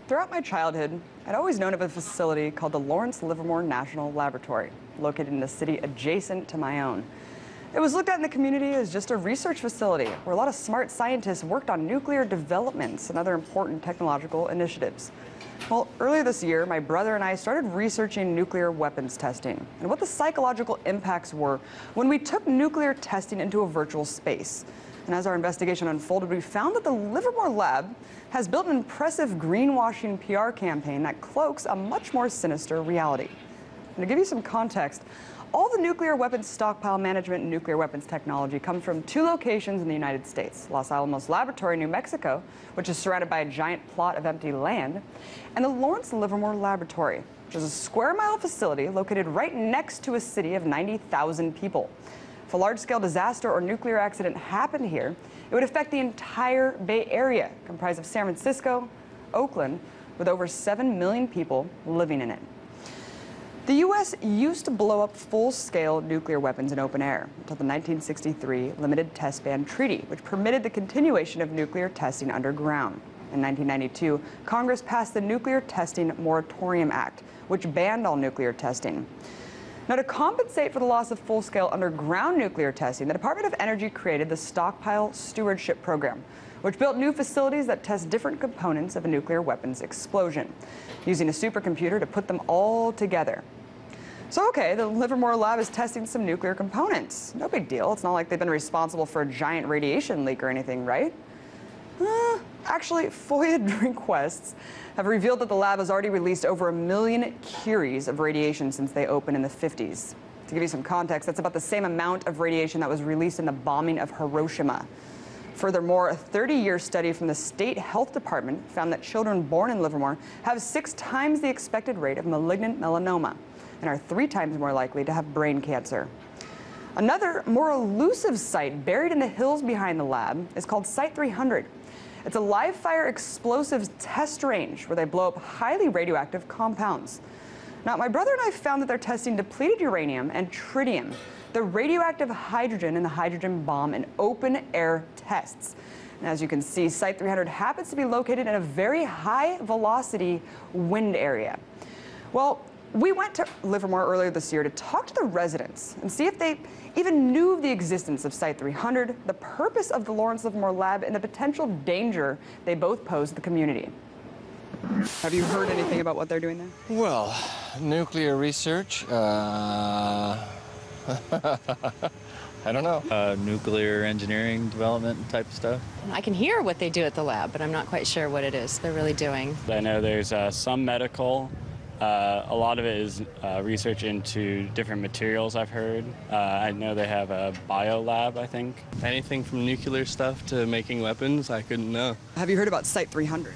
Throughout my childhood, I'd always known of a facility called the Lawrence Livermore Laboratory, located in a city adjacent to my own. It was looked at in the community as just a research facility where a lot of smart scientists worked on nuclear developments and other important technological initiatives. Well, earlier this year, my brother and I started researching nuclear weapons testing and what the psychological impacts were when we took nuclear testing into a virtual space. And as our investigation unfolded, we found that the Livermore Lab has built an impressive greenwashing PR campaign that cloaks a much more sinister reality. And to give you some context, all the nuclear weapons stockpile management and nuclear weapons technology come from two locations in the United States: Los Alamos Laboratory, New Mexico, which is surrounded by a giant plot of empty land, and the Lawrence Livermore Laboratory, which is a square-mile facility located right next to a city of 90,000 people. If a large-scale disaster or nuclear accident happened here, it would affect the entire Bay Area, comprised of San Francisco, Oakland, with over 7 million people living in it. The U.S. used to blow up full-scale nuclear weapons in open air until the 1963 Limited Test Ban Treaty, which permitted the continuation of nuclear testing underground. In 1992, Congress passed the Nuclear Testing Moratorium Act, which banned all nuclear testing. Now, to compensate for the loss of full-scale underground nuclear testing, the Department of Energy created the Stockpile Stewardship Program, which built new facilities that test different components of a nuclear weapons explosion, using a supercomputer to put them all together. So, okay, the Livermore Lab is testing some nuclear components. No big deal. It's not like they've been responsible for a giant radiation leak or anything, right? Actually, FOIA requests have revealed that the lab has already released over 1 million curies of radiation since they opened in the 50s. To give you some context, that's about the same amount of radiation that was released in the bombing of Hiroshima. Furthermore, a 30-year study from the State Health Department found that children born in Livermore have 6 times the expected rate of malignant melanoma and are 3 times more likely to have brain cancer. Another, more elusive site buried in the hills behind the lab is called Site 300. It's a live-fire explosives test range where they blow up highly radioactive compounds. Now, my brother and I found that they're testing depleted uranium and tritium, the radioactive hydrogen in the hydrogen bomb, in open-air tests. And as you can see, Site 300 happens to be located in a very high-velocity wind area. Well, we went to Livermore earlier this year to talk to the residents and see if they even knew of the existence of Site 300, the purpose of the Lawrence Livermore Lab, and the potential danger they both pose to the community. Have you heard anything about what they're doing there? Well, nuclear research, I don't know. Nuclear engineering development type stuff. I can hear what they do at the lab, but I'm not quite sure what it is they're really doing. I know there's some medical. A lot of it is research into different materials, I've heard. I know they have a bio lab, I think. Anything from nuclear stuff to making weapons, I couldn't know. Have you heard about Site 300?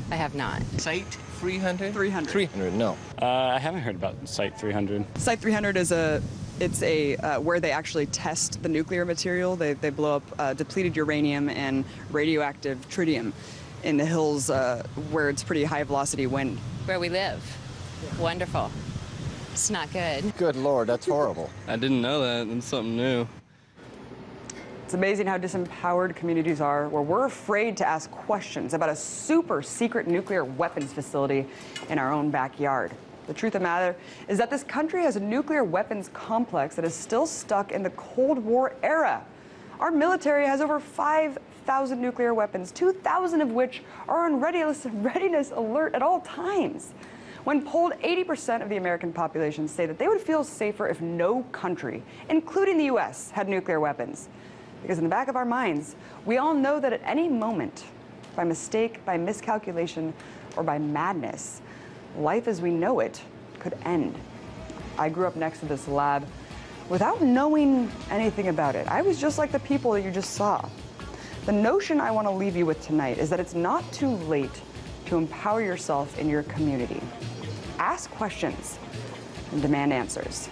I have not. Site 300? 300. 300, no. I haven't heard about Site 300. Site 300 is where they actually test the nuclear material. They blow up depleted uranium and radioactive tritium in the hills where it's pretty high velocity wind. Where we live. Wonderful. It's not good. Good Lord, that's horrible. I didn't know that. That's something new. It's amazing how disempowered communities are, where we're afraid to ask questions about a super secret nuclear weapons facility in our own backyard. The truth of the matter is that this country has a nuclear weapons complex that is still stuck in the Cold War era. Our military has over 5,000 nuclear weapons, 2,000 of which are on readiness alert at all times. When polled, 80% of the American population say that they would feel safer if no country, including the U.S., had nuclear weapons. Because in the back of our minds, we all know that at any moment, by mistake, by miscalculation, or by madness, life as we know it could end. I grew up next to this lab without knowing anything about it. I was just like the people that you just saw. The notion I want to leave you with tonight is that it's not too late to empower yourself in your community. Ask questions and demand answers.